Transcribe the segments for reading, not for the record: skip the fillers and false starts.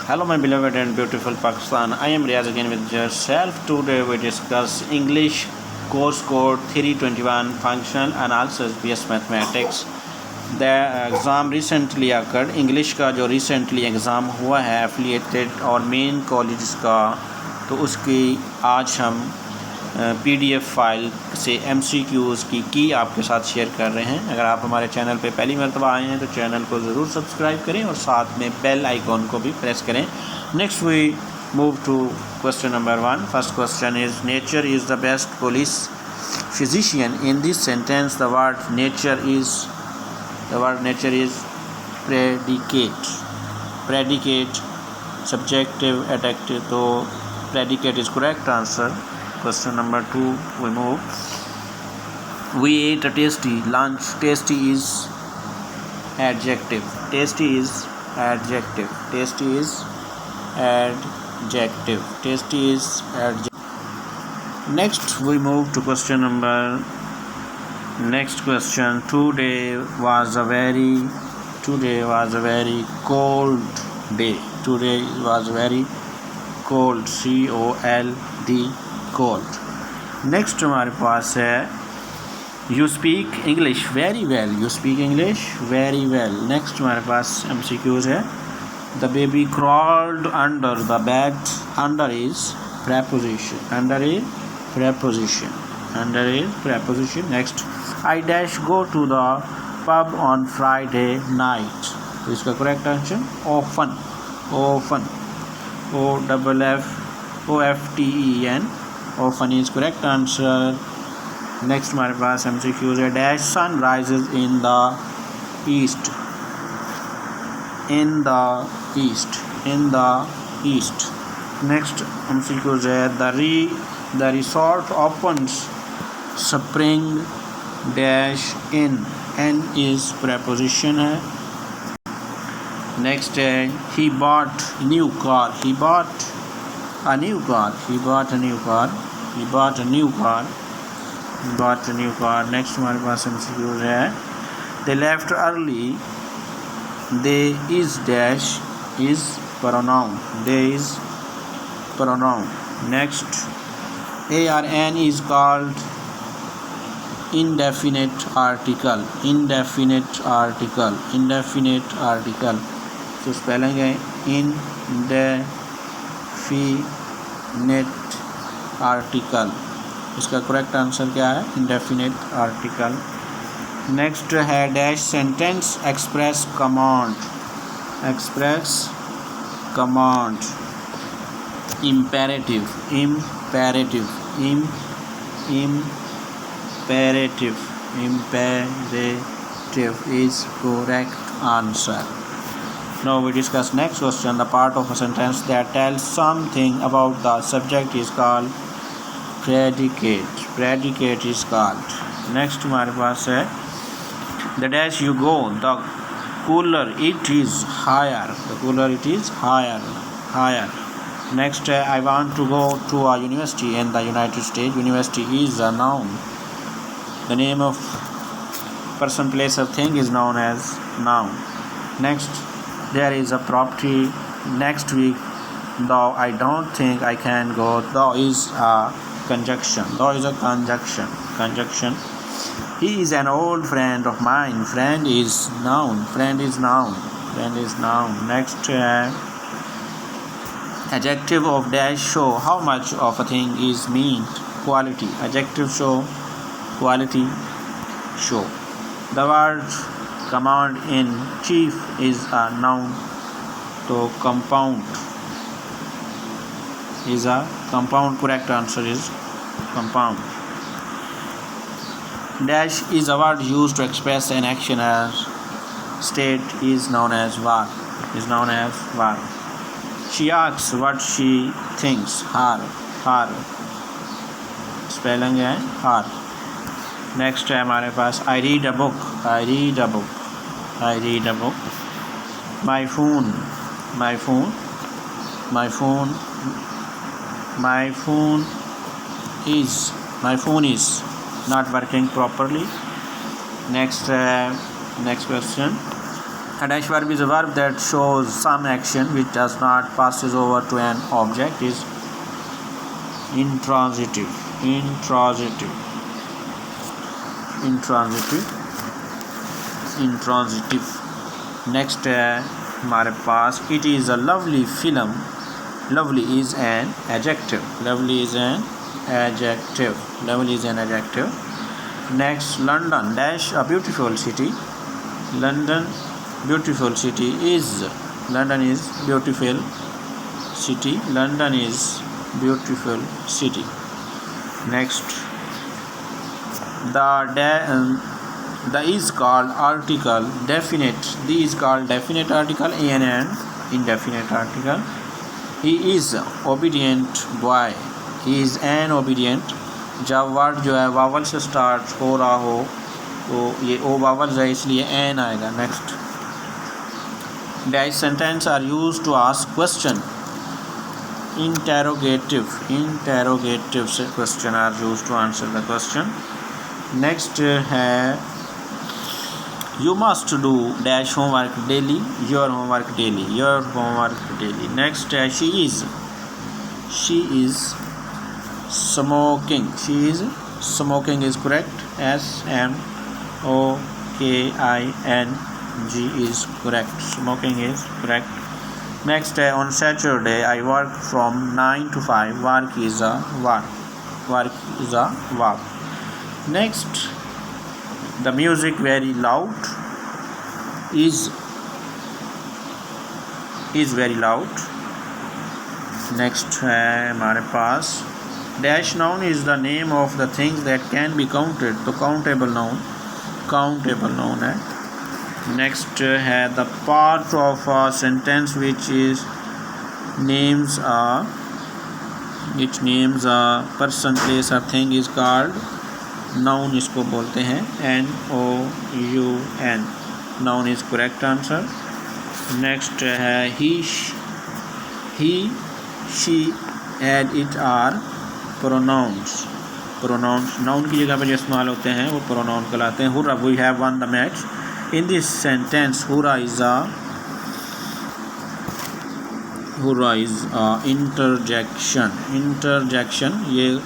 Hello my beloved and beautiful Pakistan. I am Riaz again with yourself. Today we discuss English course code 321 functional analysis BS Mathematics. The exam recently occurred. English का जो recently exam हुआ है affiliated और main college का, तो उसकी आज हम PDF फाइल से MCQs की आपके साथ शेयर कर रहे हैं। अगर आप हमारे चैनल पे पहली मरतबा आए हैं तो चैनल को ज़रूर सब्सक्राइब करें और साथ में बेल आइकॉन को भी प्रेस करें। Next we move to question number 1. First question is nature is the best police physician. In this sentence the word nature is predicate subjective adjective, तो predicate is correct answer. Question number 2 we move. We ate a tasty lunch. Tasty is adjective. Tasty is adjective. Tasty is adjective. Tasty is adjective. Next we move to question number. Next question. Today was a very cold day. Today was very cold. COLD cold. Next हमारे पास है you speak English very well. You speak English very well. Next हमारे पास MCQs है. The baby crawled under the bed. Under is preposition. Under is preposition. Under is preposition. Next I dash go to the pub on Friday night. तो इसका correct answer often. Often OFFTEN. Often is correct answer. Next हमारे पास MCQs है. Dash sun rises in the east. In the east. In the east. Next MCQs है. The resort opens spring dash in. N is preposition है. Next है. He bought new car. He bought a new car. He bought a new car. He bought a new car. He bought a new car. Next हमारे पास MCQs है. They left early. They is dash is pronoun. They is pronoun. Next ARN is called indefinite article. Indefinite article. Indefinite article. तो spelling है indefinite article. इसका correct answer क्या है? indefinite article. Next है dash sentence express command. Express command. imperative. Imperative. Imperative. Imperative is correct answer. Now we discuss next question. The part of a sentence that tells something about the subject is called predicate. Predicate is called. Next हमारे पास है the dash you go, the cooler it is higher. The cooler it is higher. Higher. Next I want to go to a university in the United States. University is a noun. The name of person, place or thing is known as noun. Next there is a property next week. Though I don't think I can go. Though is a conjunction. Though is a conjunction. Conjunction. He is an old friend of mine. Friend is noun. Friend is noun. Friend is noun. Next adjective of dash show how much of a thing is meant. Quality. Adjective show quality. Show. The word command in chief is a noun. तो compound is a compound. Correct answer is compound. Dash is a word used to express an action as state is known as var. Is known as var. She asks what she thinks. Her. Her. Spelling है her. Next है हमारे पास I read a book. I read a book. I read a book. My phone. My phone. My phone. My phone is. My phone is not working properly. Next question. A dash verb is a verb that shows some action which does not passes over to an object, is intransitive. Intransitive. Intransitive. Intransitive. Next है हमारे पास it is a lovely film. Lovely is an adjective. Lovely is an adjective. Lovely is an adjective. Next London dash a beautiful city. London beautiful city is. London is beautiful city. London is beautiful city. Next the is called article definite. The is called definite article. An indefinite article. He is obedient boy. He is an obedient. जब word जो है vowel से start हो रहा हो तो ये ओ vowel है इसलिए एन आएगा. Next dash sentence are use to ask question. Interrogative. Interrogative से question are use to answer the question. Next है you must do dash homework daily. Your homework daily. Your homework daily. Next she is smoking. She is smoking is correct. SMOKING is correct. Smoking is correct. Next on Saturday I work from 9 to 5. Work is a verb. Work is a verb. Next the music very loud. is very loud. Next है हमारे पास dash noun is the name of the things that can be counted. तो countable noun है. Next है the part of a sentence which names a person place a thing is called noun. इसको बोलते हैं NOUN. Noun is correct answer. Next है he she and it are pronouns. Noun की जगह पर जो इस्तेमाल होते हैं वो प्रोनाउन कहलाते हैं. Hurrah we have won the match. In this sentence hurrah is interjection. ये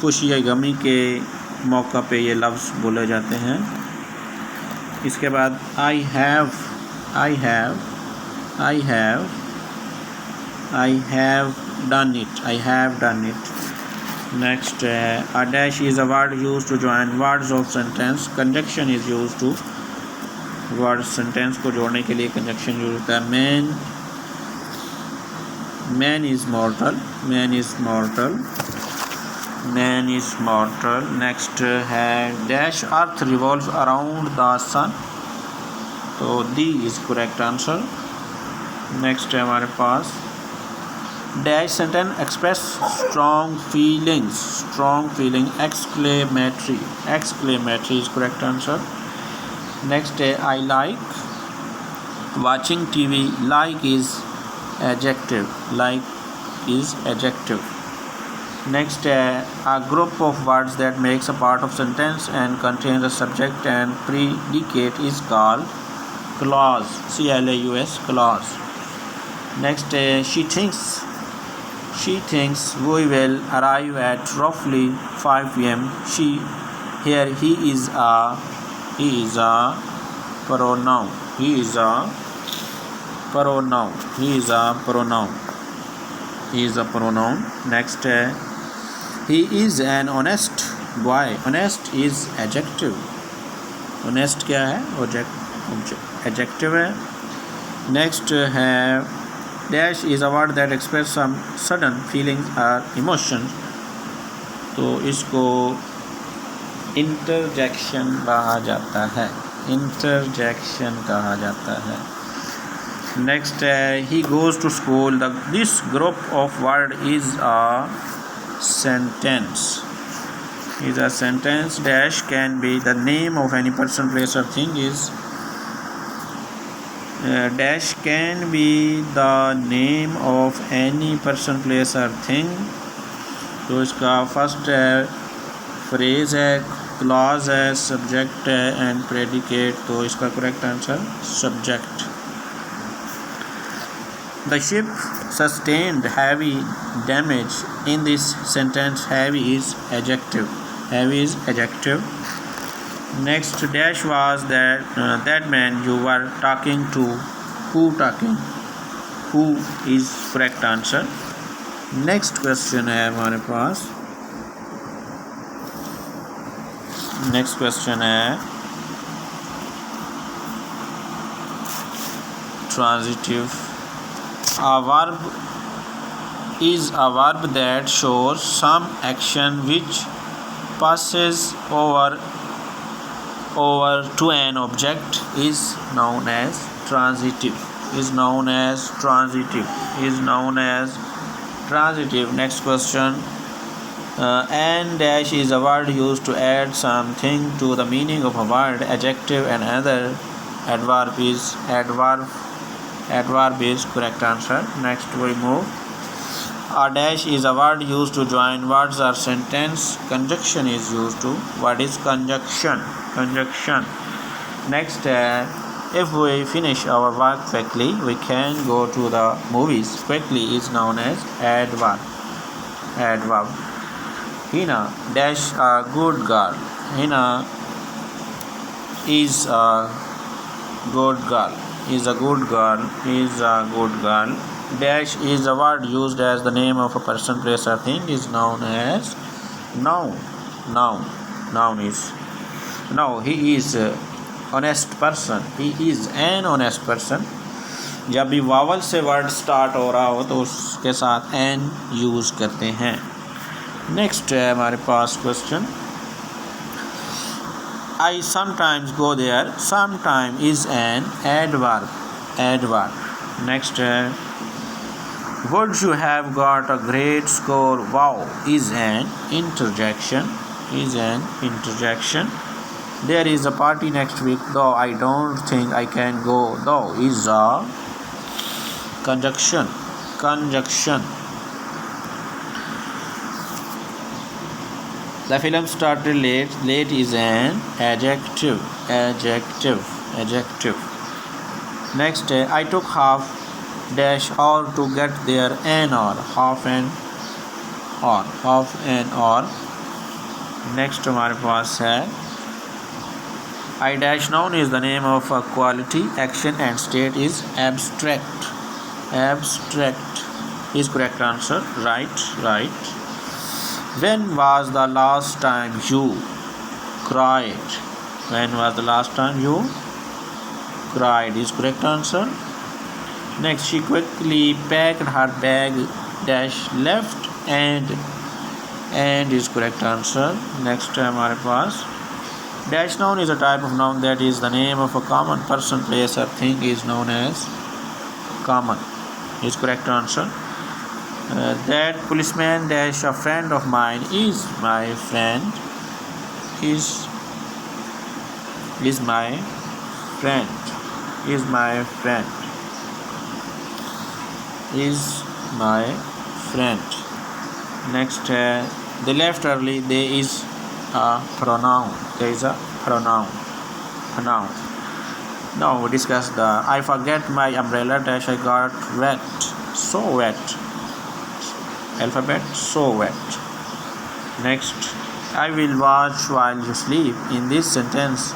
खुशी या गमी के मौका पे ये लफ्ज़ बोले जाते हैं. इसके बाद I have done it. Next a dash is a word used to join words of sentence. Conjunction is used to word sentence को जोड़ने के लिए conjunction यूज होता है. man is mortal. नेक्स्ट है dash earth revolve around the sun. तो D is correct answer. Next है हमारे पास dash sentence express strong feeling. Exclamatory is correct answer. Next है I like watching TV. Like is adjective. Next a group of words that makes a part of sentence and contains a subject and predicate is called clause. CLAUS, clause. Next she thinks we will arrive at roughly 5 p.m. he is a pronoun. He is a pronoun. Next he is an honest boy. Honest is adjective. Honest क्या है? Adjective है. Next है dash is a word that express some sudden feelings or emotions. तो इसको interjection कहा जाता है. Next he goes to school. This group of word is a sentence. Dash can be the name of any person, place or thing. Dash can be the name of any person, place or thing. तो इसका first phrase है, clause है, subject है and predicate. तो इसका correct answer subject. The ship sustained heavy damage. In this sentence, heavy is adjective. Heavy is adjective. Next, dash was that man you were talking to. Who talking? Who is correct answer. Next question है हमारे पास. Next question है transitive. A verb is a verb that shows some action which passes over to an object is known as transitive. Is known as transitive. Is known as transitive. Next question. And dash is a word used to add something to the meaning of a word. Adjective and other adverb is correct answer. Next we move. A dash is a word used to join words or sentence. Conjunction is used to. What is conjunction? Conjunction. Next, if we finish our work quickly, we can go to the movies. Quickly is known as adverb. Adverb. Hina dash a good girl. Hina is a good girl. Is a good girl. Is a good girl. Dash is a word used as the name of a person, place or thing. Is known as noun. Noun. Noun is. Now he is honest person. He is an honest person. जब भी vowel से word start हो रहा हो तो उसके साथ N use करते हैं. नेक्स्ट है हमारे पास question. I sometimes go there. Sometime is an adverb. Adverb. Next है would you have got a great score. Wow is an interjection. Is an interjection. There is a party next week, though I don't think I can go. Though is a conjunction. Conjunction. The film started late. Late is an adjective. Adjective. Adjective. Next, I took half dash hour to get there. An hour. Half an hour. Half an hour. Next हमारे पास है I dash noun is the name of a quality, action and state is abstract. Abstract is correct answer. Right, right. When was the last time you cried? When was the last time you cried is correct answer. Next, she quickly packed her bag dash left and is correct answer. Next हमारे पास dash noun is a type of noun that is the name of a common person, place or thing is known as common is correct answer. That policeman dash a friend of mine is my friend. Is my friend. Is my friend. Is my friend. Next, they left early. There is a pronoun. There is a pronoun. Pronoun. Now we discuss the I forget my umbrella dash I got wet. So wet. Alphabet so wet. Next, I will watch while you sleep. In this sentence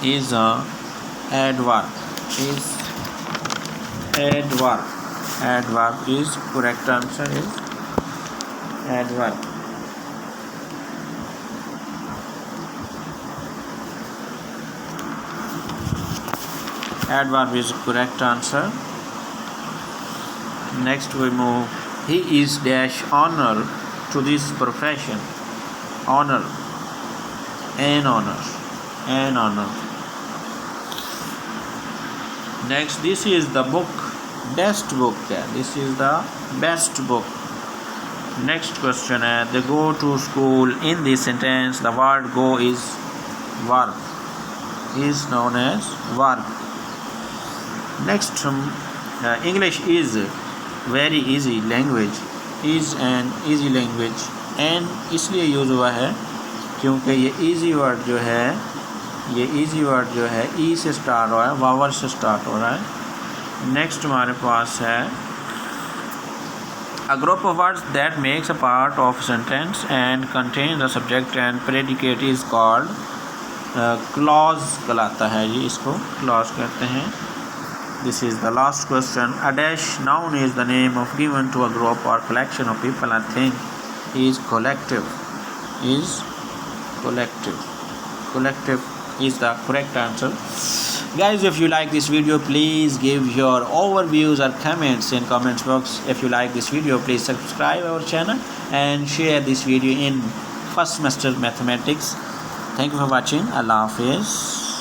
is a adverb. Is adverb. Adverb is correct answer is adverb. Adverb is correct answer. Next we move. He is dash honor to this profession. Honor. An honor. An honor. Next, this is the book. Best book. This is the best book. Next question है they go to school. In this sentence the word go is verb. Is known as verb. Next, English is very easy language. Is an easy language and इसलिए use हुआ है क्योंकि ये easy word जो है ये easy word जो है ई से स्टार्ट हो रहा है, वावर से स्टार्ट हो रहा है। नेक्स्ट हमारे पास है a group of words that makes a part of a sentence and contains the subject and predicate is called clause कहलाता है जी, इसको clause कहते हैं। This is the last question. A dash noun is the name of given to a group or collection of people and things. Is collective. Is collective. Collective is the correct answer. Guys, if you like this video, please give your overviews or comments in comments box. If you like this video, please subscribe our channel and share this video in first semester mathematics. Thank you for watching. Allah Hafiz.